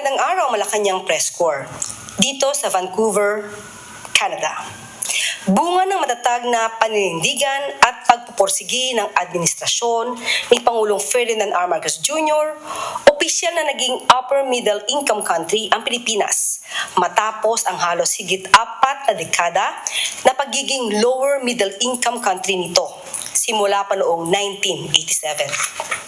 Magandang araw, Malacanang Press Corps. Dito sa Vancouver, Canada. Bunga ng matatag na paninindigan at pagpupursigi ng administrasyon ni Pangulong Ferdinand R. Marcos Jr., opisyal na naging upper middle income country ang Pilipinas matapos ang halos higit 4 na dekada na pagiging lower middle income country nito simula pa noong 1987.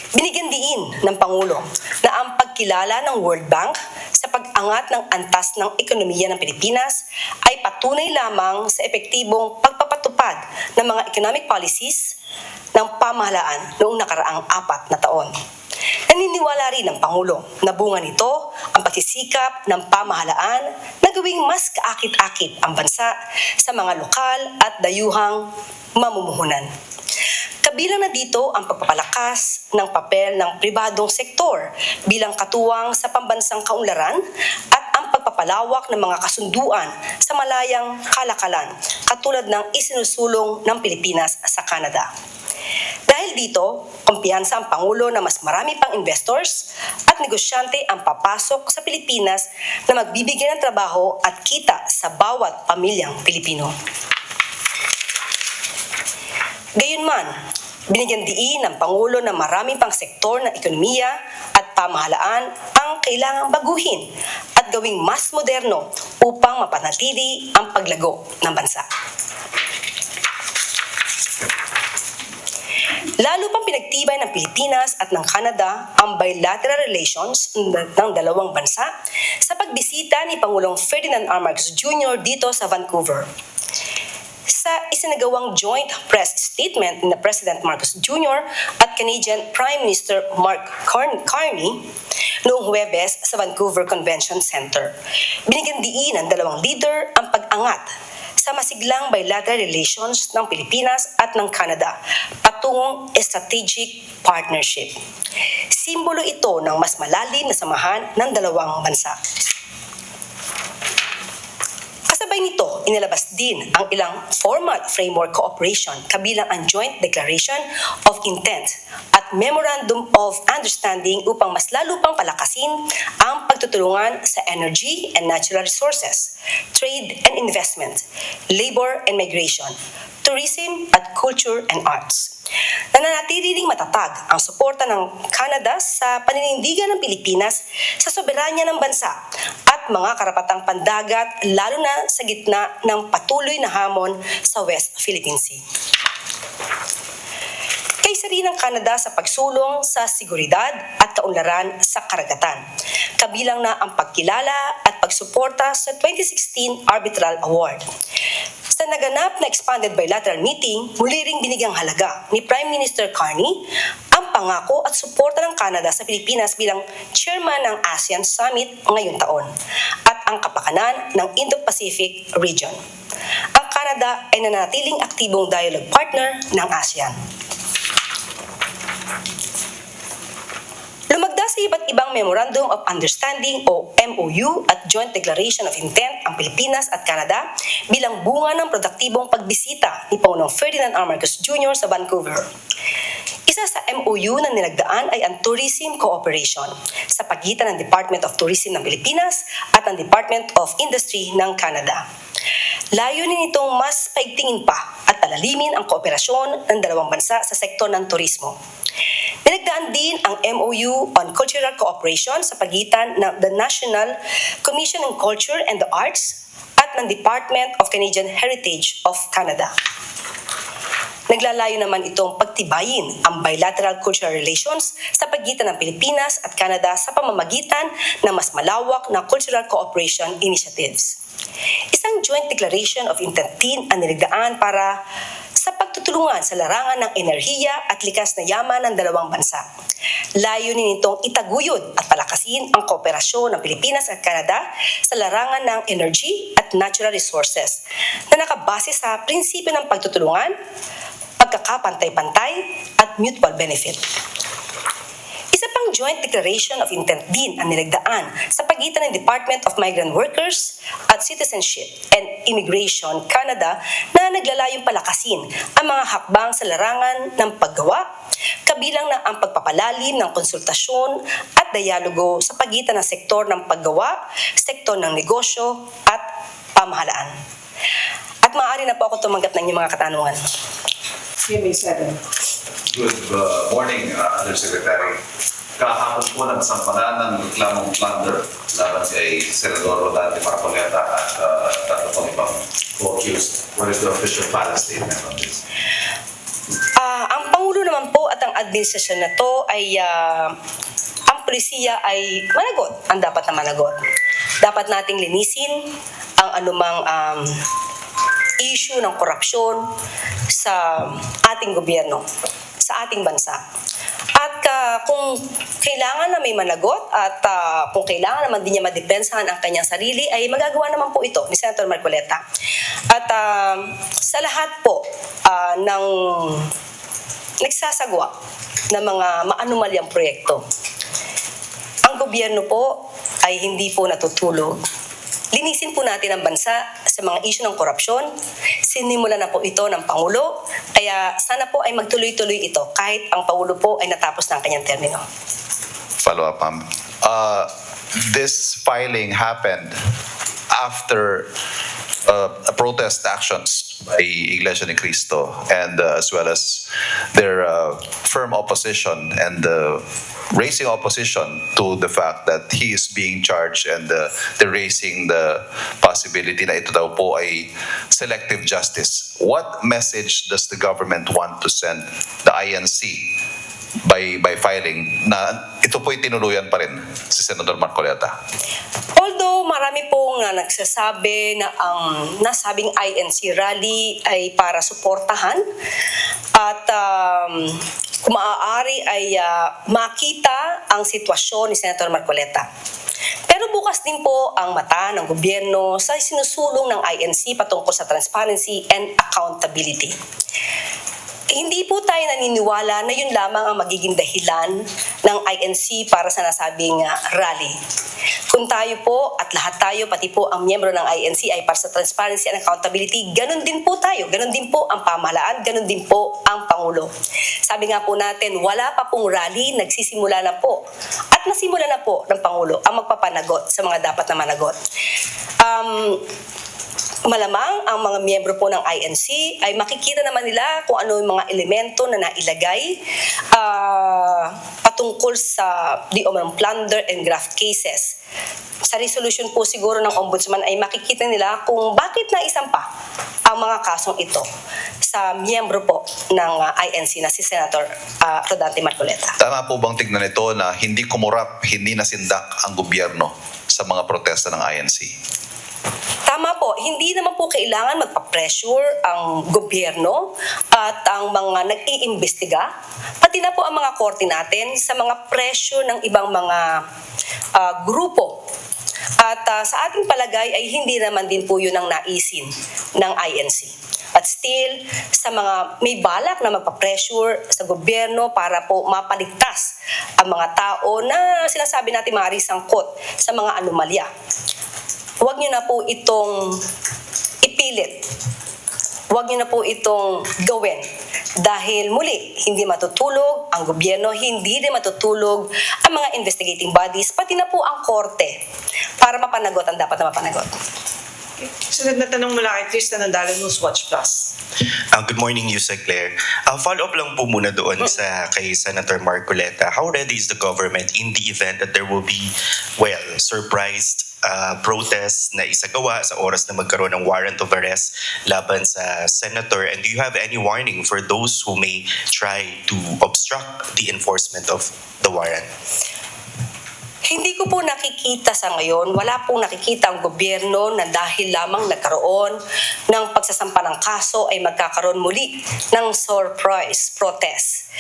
Binigyan diin ng Pangulo na ang pagkilala ng World Bank sa pag-angat ng antas ng ekonomiya ng Pilipinas ay patunay lamang sa epektibong pagpapatupad ng mga economic policies ng pamahalaan noong nakaraang 4 na taon. Naniniwala rin ng Pangulo na bunga nito ang pagsisikap ng pamahalaan na gawing mas kaakit-akit ang bansa sa mga lokal at dayuhang mamumuhunan. Kabilang na dito ang pagpapalakas ng papel ng pribadong sektor bilang katuwang sa pambansang kaunlaran at ang pagpapalawak ng mga kasunduan sa malayang kalakalan katulad ng isinusulong ng Pilipinas sa Canada. Dahil dito, kumpiyansa ang Pangulo na mas marami pang investors at negosyante ang papasok sa Pilipinas na magbibigay ng trabaho at kita sa bawat pamilyang Pilipino. Gayunman, binigyan diin ng Pangulo na marami pang sektor ng ekonomiya at pamahalaan ang kailangang baguhin at gawing mas moderno upang mapanatili ang paglago ng bansa. Lalo pang pinagtibay ng Pilipinas at ng Canada ang bilateral relations ng dalawang bansa sa pagbisita ni Pangulong Ferdinand R. Marcos Jr. dito sa Vancouver. Sa isinagawang joint press statement ni President Marcos Jr. at Canadian Prime Minister Mark Carney noong Huwebes sa Vancouver Convention Center, binigyan diin ng dalawang leader ang pag-angat sa masiglang bilateral relations ng Pilipinas at ng Canada patungong strategic partnership. Simbolo ito ng mas malalim na samahan ng dalawang bansa. Kasabay nito, inilabas din ang ilang formal framework cooperation kabilang ang Joint Declaration of Intent at Memorandum of Understanding upang mas lalo pang palakasin ang pagtutulungan sa energy and natural resources, trade and investment, labor and migration, tourism at culture and arts. Nananatili ring matatag ang suporta ng Canada sa paninindigan ng Pilipinas sa soberanya ng bansa at mga karapatang pandagat lalo na sa gitna ng patuloy na hamon sa West Philippine Sea. Kaysa rin ng Canada sa pagsulong sa seguridad at kaunlaran sa karagatan, kabilang na ang pagkilala at pagsuporta sa 2016 Arbitral Award. Sa naganap na expanded bilateral meeting, muli ring binigyang halaga ni Prime Minister Carney ang pangako at suporta ng Canada sa Pilipinas bilang chairman ng ASEAN Summit ngayong taon at ang kapakanan ng Indo-Pacific region. Ang Canada ay nanatiling aktibong dialogue partner ng ASEAN. Lumagda sa iba't ibang Memorandum of Understanding o MOU at Joint Declaration of Intent ang Pilipinas at Canada bilang bunga ng produktibong pagbisita ni Pangulong Ferdinand R. Marcos Jr. sa Vancouver. Isa sa MOU na nilagdaan ay ang Tourism Cooperation sa pagitan ng Department of Tourism ng Pilipinas at ng Department of Industry ng Canada. Layunin nitong mas paigtingin pa at palalimin ang kooperasyon ng dalawang bansa sa sektor ng turismo. Pinagdaan din ang MOU on Cultural Cooperation sa pagitan ng the National Commission on Culture and the Arts at ng Department of Canadian Heritage of Canada. Naglalayo naman itong pagtibayin ang bilateral cultural relations sa pagitan ng Pilipinas at Canada sa pamamagitan ng mas malawak na cultural cooperation initiatives. Isang joint declaration of intent din ang niligdaan para sa pagtutulungan sa larangan ng enerhiya at likas na yaman ng dalawang bansa. Layunin nitong itaguyod at palakasin ang kooperasyon ng Pilipinas at Canada sa larangan ng energy at natural resources na nakabase sa prinsipyo ng pagtutulungan, pagkakapantay-pantay at mutual benefit. Isa pang joint declaration of intent din ang nilagdaan sa pagitan ng Department of Migrant Workers at Citizenship and Immigration Canada na naglalayong palakasin ang mga hakbang sa larangan ng paggawa, kabilang na ang pagpapalalim ng konsultasyon at dialogo sa pagitan ng sektor ng paggawa, sektor ng negosyo at pamahalaan. At maaari na po ako tumanggap ng inyong mga katanungan. Good morning, Undersecretary. Kahapon po nagsampanan ng reklamong plunder laban kay Senador Rodante Marcoleta at tatlo pang ibang co-accused. What is the official palace statement on this? Ang Pangulo naman po at ang administrasyon na to ay ang polisiya ay managot, ang dapat na managot. Dapat nating linisin ang anumang issue ng korupsyon sa ating gobyerno, sa ating bansa. At kung kailangan na may managot at kung kailangan naman din niya madepensahan ang kanyang sarili, ay magagawa naman po ito ni Senator Marcoleta. At sa lahat po ng nagsasagwa ng mga maanumalyang proyekto, ang gobyerno po ay hindi po natutulog. Linisin po natin ang bansa sa mga issue ng korupsyon. Sinimulan na po ito ng Pangulo. Kaya sana po ay magtuloy-tuloy ito kahit ang Pangulo po ay natapos ng kanyang termino. Follow up, ma'am. This filing happened after protest actions by Iglesia ni Cristo and as well as their firm opposition and raising opposition to the fact that he is being charged and they're raising the possibility na ito daw po ay selective justice. What message does the government want to send the INC by filing na ito po'y tinuluyan pa rin si Senator Marcoleta? Although marami pong nagsasabi na ang nasabing INC rally ay para suportahan at kung maaari ay makita ang sitwasyon ni Senator Marcoleta. Pero bukas din po ang mata ng gobyerno sa sinusulong ng INC patungkol sa transparency and accountability. Hindi po tayo naniniwala na yun lamang ang magiging dahilan ng INC para sa nasabing rally. Kung tayo po at lahat tayo, pati po ang miyembro ng INC ay para sa transparency and accountability, ganun din po tayo, ganun din po ang pamahalaan, ganun din po ang Pangulo. Sabi nga po natin, wala pa pong rally, nagsisimula na po. At nasimula na po ng Pangulo ang magpapanagot sa mga dapat na managot. Malamang ang mga miyembro po ng INC ay makikita naman nila kung ano yung mga elemento na nailagay patungkol sa di umano'ng plunder and graft cases. Sa resolution po siguro ng Ombudsman ay makikita nila kung bakit naisampa ang mga kasong ito sa miyembro po ng INC na si Senator Rodante Marcoleta. Tama po bang tignan ito na hindi kumurap, hindi nasindak ang gobyerno sa mga protesta ng INC? Tama po, hindi naman po kailangan magpa-pressure ang gobyerno at ang mga nag-iimbestiga, pati na po ang mga korte natin sa mga pressure ng ibang mga grupo. At sa ating palagay ay hindi naman din po yun ang naisin ng INC. But still, sa mga may balak na magpa-pressure sa gobyerno para po mapaligtas ang mga tao na sinasabi natin maaaring sangkot sa mga anomalya, huwag niyo na po itong ipilit. Huwag niyo na po itong gawin. Dahil muli, hindi matutulog ang gobyerno, hindi din matutulog ang mga investigating bodies, pati na po ang korte para mapanagot ang dapat na mapanagot. Sunod na tanong mula kay Tristan Andala, Newswatch Plus. Good morning, Yusek Claire. Follow-up lang po muna doon sa kay Senator Marcoleta. How ready is the government in the event that there will be, surprised protest na isagawa sa oras na magkaroon ng warrant of arrest laban sa senator? And do you have any warning for those who may try to obstruct the enforcement of the warrant? Hindi ko po nakikita sa ngayon, wala pong nakikita ang gobyerno na dahil lamang nagkaroon ng pagsasampa ng kaso ay magkakaroon muli ng surprise protest.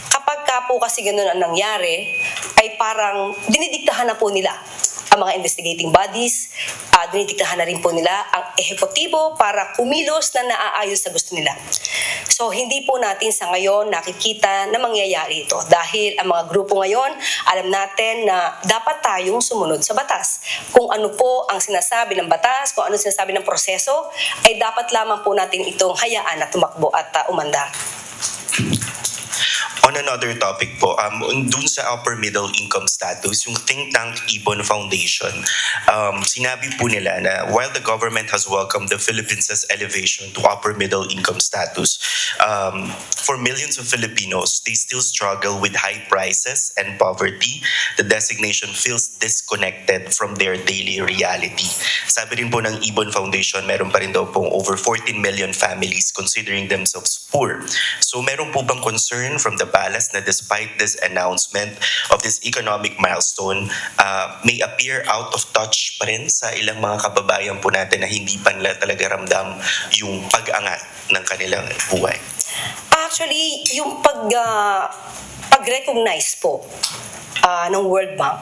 Kapag ka po kasi ganun ang nangyari, ay parang dinidiktahan na po nila ang mga investigating bodies, dinidiktahan na rin po nila ang ehekutibo para kumilos na naaayon sa gusto nila. So hindi po natin sa ngayon nakikita na mangyayari ito dahil ang mga grupo ngayon, alam natin na dapat tayong sumunod sa batas. Kung ano po ang sinasabi ng batas, kung ano sinasabi ng proseso, ay dapat lamang po natin itong hayaan na tumakbo at umandar. On another topic po, dun sa upper middle income status, yung think tank Ibon Foundation, sinabi po nila na while the government has welcomed the Philippines' elevation to upper middle income status, for millions of Filipinos, they still struggle with high prices and poverty. The designation feels disconnected from their daily reality. Sabi rin po ng Ibon Foundation, meron pa rin daw pong over 14 million families considering themselves poor. So meron po bang concern from the palace na despite this announcement of this economic milestone, may appear out of touch pa rin sa ilang mga kababayan po natin na hindi pa nila talaga ramdam yung pag-angat ng kanilang buhay? Actually, yung pag-recognize po ng World Bank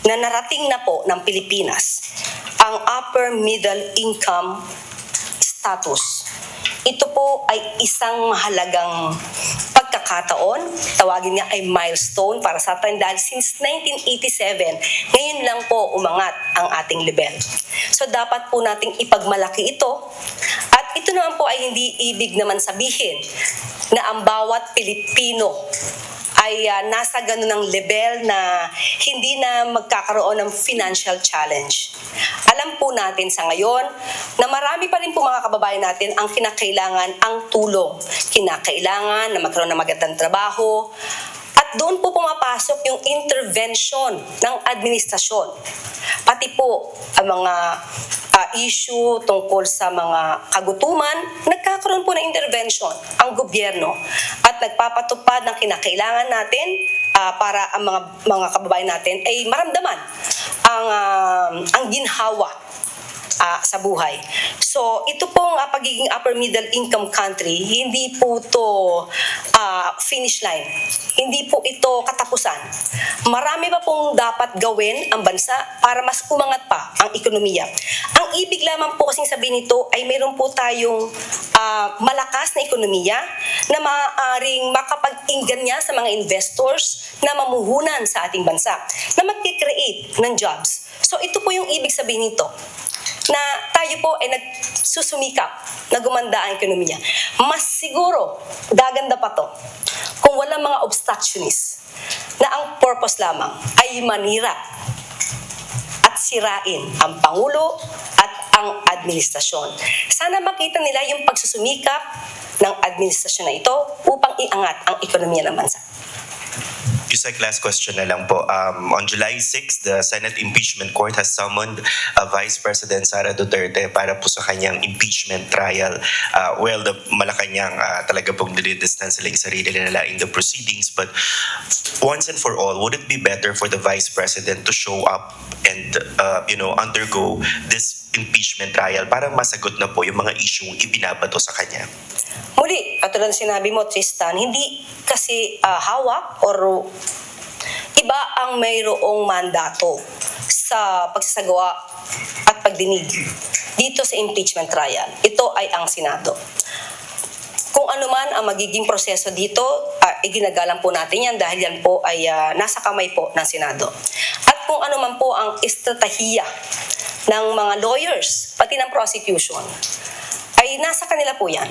na narating na po ng Pilipinas ang upper middle income status. Ito po ay isang mahalagang pagkakataon, tawagin niya ay milestone para sa atin dahil since 1987, ngayon lang po umangat ang ating level. So dapat po nating ipagmalaki ito at ito naman po ay hindi ibig naman sabihin na ang bawat Pilipino ay nasa ganun ng level na hindi na magkakaroon ng financial challenge. Alam po natin sa ngayon na marami pa rin po mga kababayan natin ang kinakailangan ang tulong. Kinakailangan na magkaroon ng magandang trabaho. At doon po pumapasok yung intervention ng administrasyon. Pati po ang mga issue tungkol sa mga kagutuman, nagkakaroon po ng intervention ang gobyerno at nagpapatupad ng kinakailangan natin para ang mga kababayan natin ay maramdaman ang ginhawa sa buhay. So, ito pong pagiging upper middle income country, hindi po ito finish line. Hindi po ito katapusan. Marami pa pong dapat gawin ang bansa para mas umangat pa ang ekonomiya. Ang ibig lamang po kasing sabihin nito ay mayroon po tayong malakas na ekonomiya na maaaring makapag-inggan sa mga investors na mamuhunan sa ating bansa, na mag-create ng jobs. So, ito po yung ibig sabihin nito, na tayo po ay nagsusumikap na gumanda ang ekonomiya. Mas siguro, gaganda pa to kung walang mga obstructionists na ang purpose lamang ay manira at sirain ang Pangulo at ang administrasyon. Sana makita nila yung pagsusumikap ng administrasyon na ito upang iangat ang ekonomiya ng bansa. Yusek, last question na lang po. On July 6, the Senate Impeachment Court has summoned Vice President Sara Duterte para po sa kanyang impeachment trial. The Malacanang talaga pong nilidistance sila yung sarili nila in the proceedings. But once and for all, would it be better for the Vice President to show up and undergo this impeachment trial para masagot na po yung mga isyong ibinabato sa kanya? Muli, katulad ng sinabi mo, Tristan, hindi kasi hawak or iba ang mayroong mandato sa pagsasagawa at pagdinig dito sa impeachment trial. Ito ay ang Senado. Kung ano man ang magiging proseso dito, iginagalang po natin yan dahil yan po ay nasa kamay po ng Senado. At kung ano man po ang estratehiya ng mga lawyers, pati ng prosecution, ay nasa kanila po yan.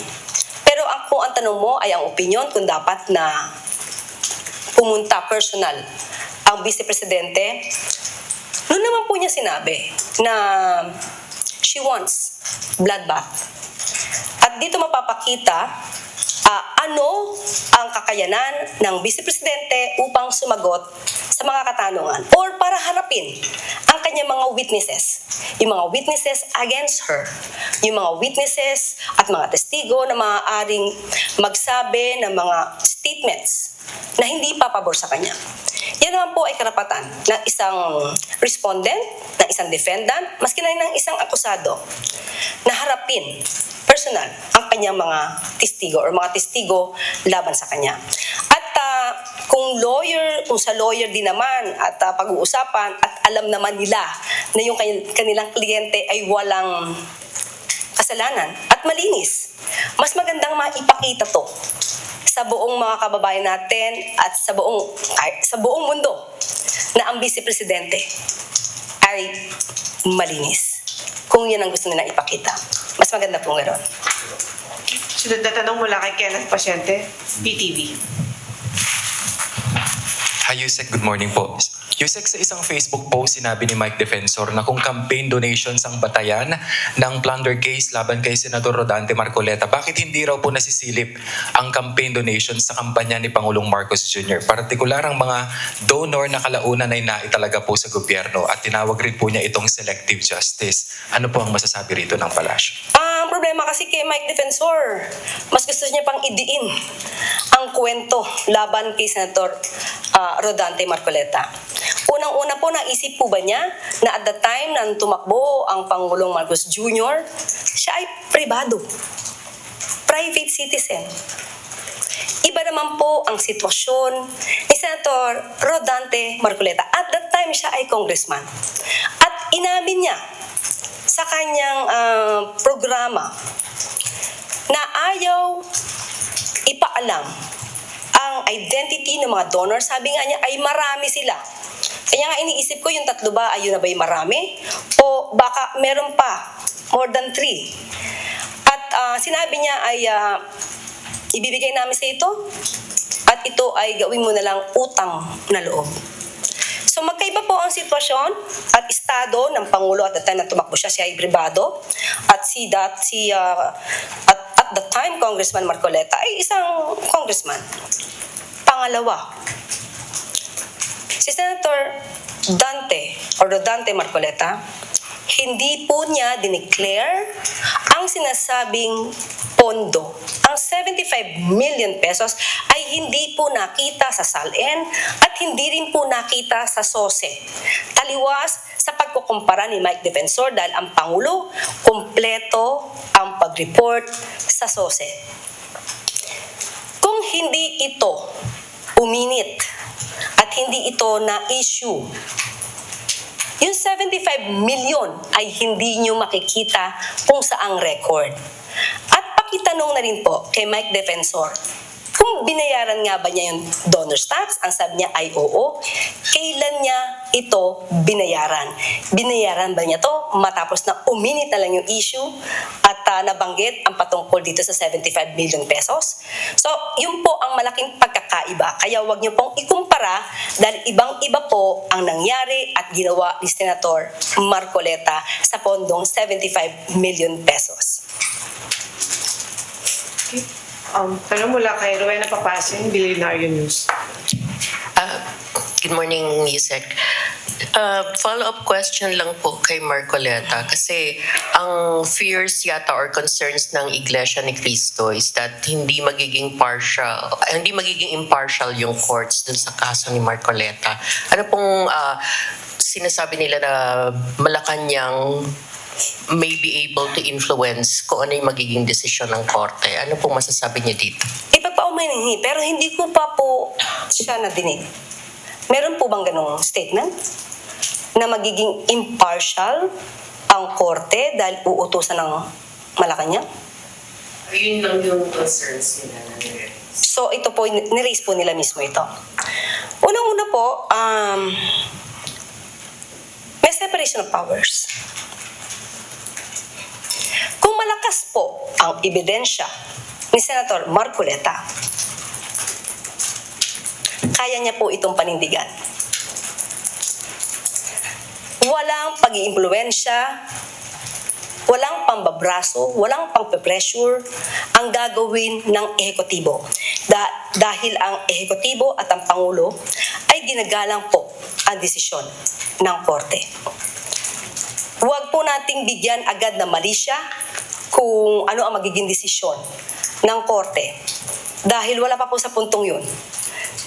Pero kung ang tanong mo ay ang opinion kung dapat na pumunta personal ang Vice Presidente, noon naman po niya sinabi na she wants bloodbath. At dito mapapakita ano ang kakayanan ng Vice Presidente upang sumagot sa mga katanungan or para harapin ang kanyang mga witnesses. Yung mga witnesses against her. Yung mga witnesses at mga testigo na maaaring magsabi ng mga statements na hindi papabor sa kanya. Yan naman po ay karapatan ng isang respondent, ng isang defendant, maski na ng isang akusado na harapin personal ang kanyang mga testigo or mga testigo laban sa kanya. At kung sa lawyer din naman at pag-uusapan at alam naman nila na yung kanilang kliyente ay walang kasalanan at malinis, mas magandang maipakita to sa buong mga kababayan natin at sa buong mundo na ang Vice Presidente ay malinis. Kung yan ang gusto nilang ipakita. Mas maganda pong gano'n. Sunod na tanong mula kay Kenneth Pasyente, PTV. Hi, Yusek. Good morning po. Yusek, sa isang Facebook post, sinabi ni Mike Defensor na kung campaign donations ang batayan ng plunder case laban kay Senador Rodante Marcoleta, bakit hindi raw po nasisilip ang campaign donations sa kampanya ni Pangulong Marcos Jr.? Partikular ang mga donor na kalaunan ay naitalaga po sa gobyerno at tinawag rin po niya itong selective justice. Ano po ang masasabi rito ng palasyo? Ang problema kasi kay Mike Defensor, mas gusto niya pang idiin ang kwento laban kay Senator Rodante Marcoleta. Unang-una po, naisip po ba niya na at the time nang tumakbo ang Pangulong Marcos Jr., siya ay privado, private citizen. Iba naman po ang sitwasyon ni Senator Rodante Marcoleta. At that time, siya ay congressman. At inamin niya sa kanyang programa na ayaw ipaalam ang identity ng mga donors. Sabi nga niya ay marami sila. Kaya nga iniisip ko yung 3 ba, ayun na ba yung marami? O baka meron pa, more than 3. At sinabi niya ay ibibigay namin sa ito at ito ay gawin mo na lang utang na loob. So magkaiba po ang sitwasyon at estado ng Pangulo at the time na tumakbo siya ay pribado at at the time Congressman Marcoleta ay isang congressman. Pangalawa, si Senator Rodante Marcoleta, hindi po niya dineclare ang sinasabing pondo. Ang 75 million pesos ay hindi po nakita sa SALN at hindi rin po nakita sa SOSE. Taliwas sa pagkukumpara ni Mike Defensor dahil ang Pangulo, kumpleto ang pag-report sa SOSE. Kung hindi ito uminit at hindi ito na-issue, yung 75 million ay hindi nyo makikita kung saang record. At pakitanong na rin po kay Mike Defensor, kung binayaran nga ba niya yung donor's tax, ang sabi niya ay oo, kailan niya ito binayaran? Binayaran ba niya to matapos na uminit na lang yung issue at nabanggit ang patungkol dito sa 75 million pesos? So, yun po ang malaking pagkakaiba. Kaya wag niyo pong ikumpara dahil ibang-iba po ang nangyari at ginawa ni Senator Marcoleta sa pondong 75 million pesos. Tanong mula kay Rowena Papasin, Billionaire News. Good morning, Yusek. Follow-up question lang po kay Marcoleta kasi ang fears yata or concerns ng Iglesia ni Cristo is that hindi magiging impartial yung courts dun sa kaso ni Marcoleta. Ano pong sinasabi nila na Malacanang may be able to influence kung ano yung magiging desisyon ng korte? Ano pong masasabi niya dito? Ipagpaumanhin, pero hindi ko pa po siya nadinig. Meron po bang ganong statement? Na magiging impartial ang korte dahil uutusan ng Malacanang? Ayun lang yung concerns nila. So ito po, niraise po nila mismo ito. Unang-una po, may separation of powers. Kung malakas po ang ebidensya ni Senator Marcoleta, kaya niya po itong panindigan. Walang pag-iimpluwensya, walang pambabraso, walang pang-pressure ang gagawin ng ehekutibo. Dahil ang ehekutibo at ang Pangulo ay ginagalang po ang desisyon ng korte. Huwag po nating bigyan agad na mali siya kung ano ang magiging desisyon ng korte. Dahil wala pa po sa puntong yun.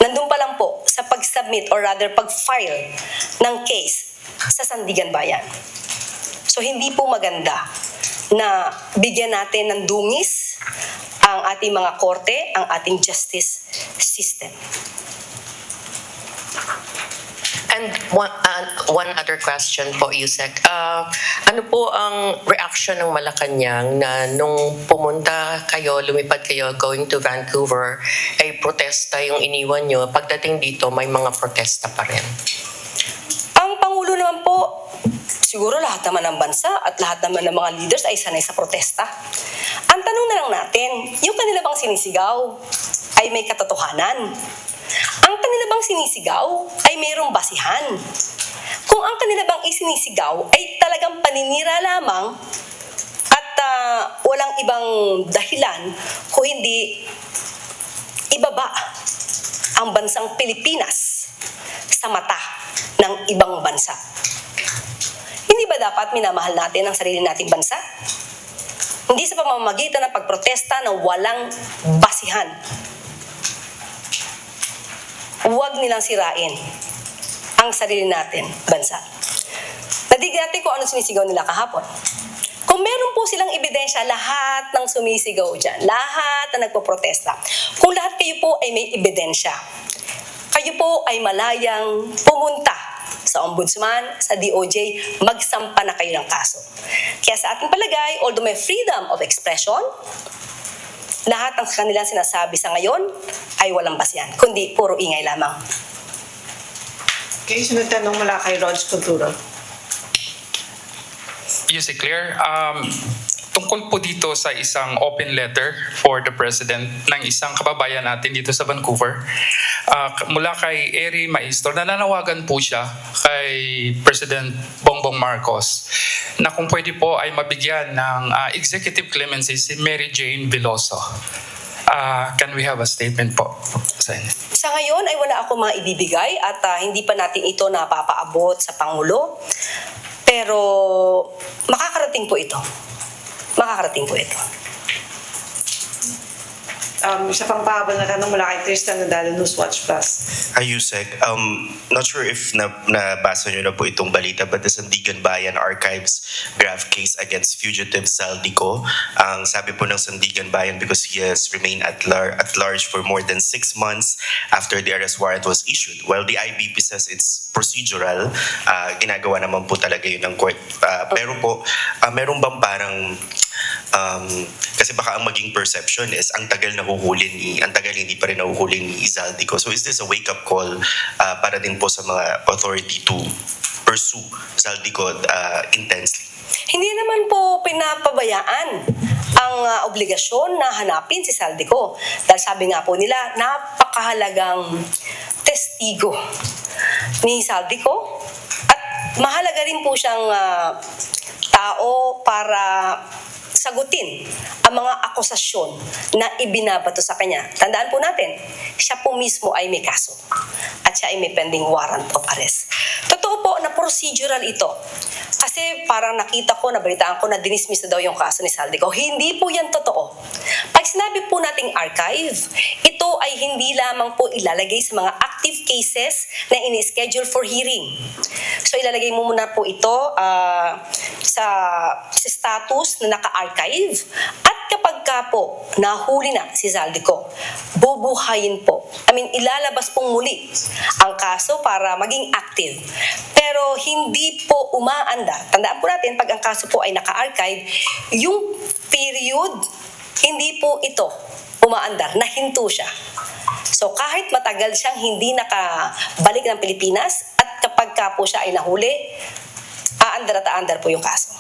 Nandun pa lang po sa pag-submit or rather pag-file ng case sa Sandigan Bayan. So hindi po maganda na bigyan natin ng dungis ang ating mga korte, ang ating justice system. And one other question po, Yusek. Ano po ang reaction ng Malacanang na nung pumunta kayo, lumipad kayo, going to Vancouver, ay protesta yung iniwan nyo. Pagdating dito, may mga protesta pa rin. Ang Pangulo naman po, siguro lahat naman ng bansa at lahat naman ng mga leaders ay sanay sa protesta. Ang tanong na lang natin, yung kanila bang sinisigaw ay may katotohanan? Ang kanila bang sinisigaw ay mayroong basihan. Kung ang kanila bang isinisigaw ay talagang paninira lamang at walang ibang dahilan kung hindi ibaba ang bansang Pilipinas sa mata ng ibang bansa. Hindi ba dapat minamahal natin ang sarili nating bansa? Hindi sa pamamagitan ng pagprotesta na walang basihan. Huwag nilang sirain ang sarili natin, bansa. Nadignan natin kung ano sinisigaw nila kahapon. Kung meron po silang ebidensya, lahat ng sumisigaw dyan, lahat na nagpoprotesta, kung lahat kayo po ay may ebidensya, kayo po ay malayang pumunta sa Ombudsman, sa DOJ, magsampa na kayo ng kaso. Kaya sa ating palagay, although may freedom of expression, lahat ng kanilang sinasabi sa ngayon ay walang basihan, kundi puro ingay lamang. Okay, sunod tanong mula kay Rog Cultura. Yes, Claire. Tungkol po dito sa isang open letter for the President ng isang kababayan natin dito sa Vancouver. Mula kay Eri Maestro, nananawagan po siya kay President Bongbong Marcos na kung pwede po ay mabigyan ng executive clemency si Mary Jane Veloso. Can we have a statement po sa inyo? Sa ngayon ay wala ako mga ibibigay at hindi pa natin ito napapaabot sa Pangulo. Pero makakarating po ito. Makakarating po ito. Isa pang pahabol na tanong mula kay Tristan Nadal, Newswatch Plus. Yusek, not sure if nabasa nyo na po itong balita, but the Sandigan Bayan Archives graph case against fugitive Saldico. Ang sabi po ng Sandigan Bayan, because he has remained at large for more than 6 months after the arrest warrant was issued. While the IBP says it's procedural, ginagawa naman po talaga yun ng court. Pero po, meron bang parang kasi baka ang maging perception is ang tagal hindi pa rin nahuhuli ni Zaldico. So is this a wake-up call para din po sa mga authority to pursue Zaldico intensely? Hindi naman po pinapabayaan ang obligasyon na hanapin si Zaldico. Dahil sabi nga po nila, napakahalagang testigo ni Zaldico at mahalaga rin po siyang tao para sagutin ang mga akusasyon na ibinabato sa kanya. Tandaan po natin, siya po mismo ay may kaso at siya ay may pending warrant of arrest. Totoo po na procedural ito. Kasi parang nakita ko, nabalitaan ko na dinismiss na daw yung kaso ni Zaldico. Hindi po yan totoo. Pag sinabi po nating archive, ito ay hindi lamang po ilalagay sa mga active cases na ini-schedule for hearing. So ilalagay mo muna po ito sa status na naka-archive at kapag ka po nahuli na si Zaldico, bubuhayin po. Ilalabas pong muli ang kaso para maging active. Pero hindi po umaandar. Tandaan po natin, pag ang kaso po ay naka-archive, yung period, hindi po ito umaandar, nahinto siya. So kahit matagal siyang hindi nakabalik ng Pilipinas at kapag ka po siya ay nahuli, aandar at aandar po yung kaso.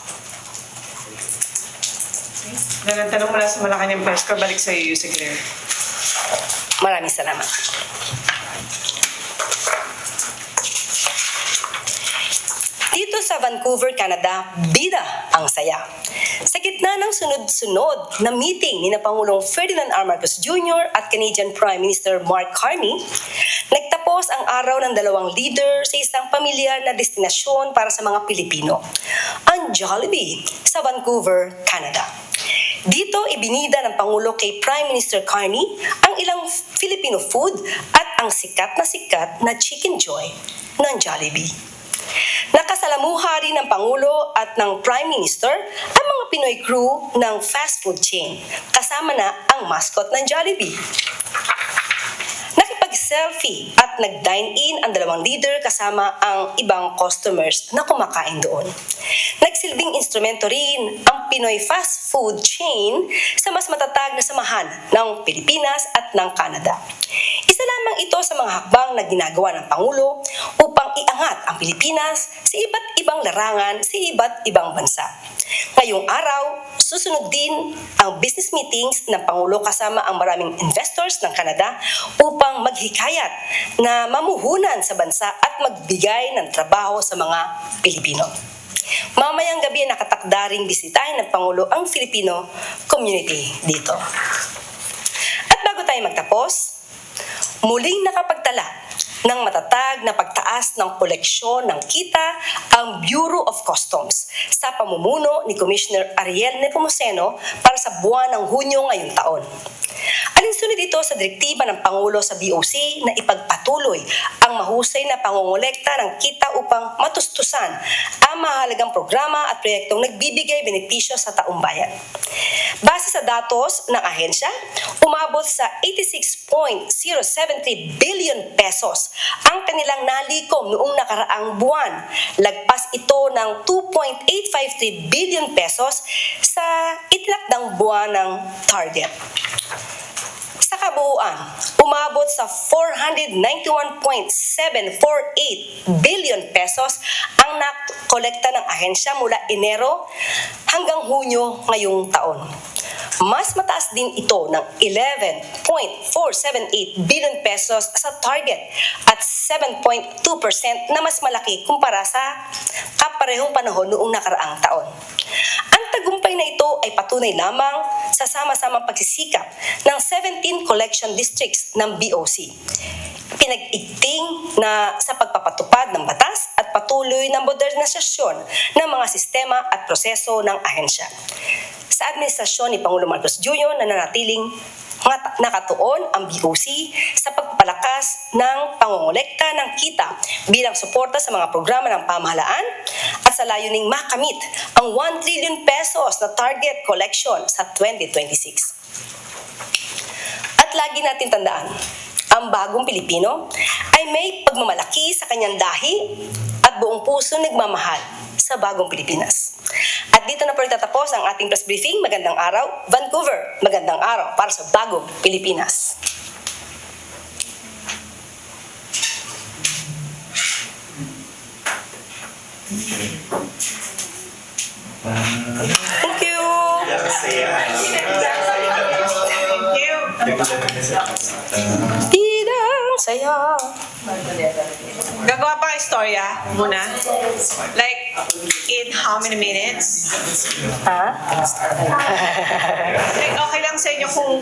Ngayon, tanong mula sa Malacanang Press Corps, balik sa iyo, Yusek Claire. Maraming salamat. Dito sa Vancouver, Canada, bida ang saya. Sa gitna ng sunod-sunod na meeting ni Pangulong Ferdinand R. Marcos Jr. at Canadian Prime Minister Mark Carney, nagtapos ang araw ng dalawang leader sa isang pamilyar na destinasyon para sa mga Pilipino, ang Jollibee sa Vancouver, Canada. Dito, ibinida ng Pangulo kay Prime Minister Carney ang ilang Filipino food at ang sikat na Chicken Joy ng Jollibee. Nakasalamuha rin ng Pangulo at ng Prime Minister ang mga Pinoy crew ng fast food chain, kasama na ang mascot ng Jollibee. Nakipag-selfie at nag-dine-in ang dalawang leader kasama ang ibang customers na kumakain doon. Nagsilbing instrumento rin ang Pinoy fast food chain sa mas matatag na samahan ng Pilipinas at ng Canada. Isa lamang ito sa mga hakbang na ginagawa ng Pangulo upang iangat ang Pilipinas sa iba't ibang larangan sa iba't ibang bansa. Ngayong araw, susunod din ang business meetings ng Pangulo kasama ang maraming investors ng Canada upang maghikayat na mamuhunan sa bansa at magbigay ng trabaho sa mga Pilipino. Mamayang gabi nakatakda ring bisitahin ng Pangulo ang Filipino community dito. At bago tayo magtapos, muling nakapagtala ng matatag na pagtaas ng koleksyon ng kita ang Bureau of Customs sa pamumuno ni Commissioner Ariel Nepomuceno para sa buwan ng Hunyo ngayong taon. Alinsunod ito sa direktiba ng Pangulo sa BOC na ipagpatuloy ang mahusay na pangongolekta ng kita upang matustusan ang mahalagang programa at proyektong nagbibigay benepisyo sa taumbayan. Base sa datos ng ahensya, umabot sa 86.073 billion pesos ang kanilang nalikom noong nakaraang buwan. Lagpas ito ng 2.853 billion pesos sa itinakdang buwan ng target. Sa kabuuan, umabot sa 491.748 billion pesos ang nakolekta ng ahensya mula Enero hanggang Hunyo ngayong taon. Mas mataas din ito ng 11.478 billion pesos sa target at 7.2% na mas malaki kumpara sa kaparehong panahon noong nakaraang taon. Ang tagumpay na ito ay patunay lamang sa sama-samang pagsisikap ng 17 collection districts ng BOC. Pinag-igting na sa pagpapatupad ng batas at patuloy na modernisasyon ng mga sistema at proseso ng ahensya. Sa administrasyon ni Pangulo Marcos Jr. nananatiling nakatuon ang BOC sa pagpapalakas ng pangongolekta ng kita bilang suporta sa mga programa ng pamahalaan at sa layuning makamit ang 1 trillion pesos na target collection sa 2026. At lagi natin tandaan, ang bagong Pilipino ay may pagmamalaki sa kanyang dahi at buong puso nagmamahal sa bagong Pilipinas. At dito na po tatapos ang ating press briefing. Magandang araw, Vancouver. Magandang araw para sa bagong Pilipinas. Thank you. Tidang saya. Gagawa pa istorya muna? Like, in how many minutes? Ha? Like, okay lang sa inyo kung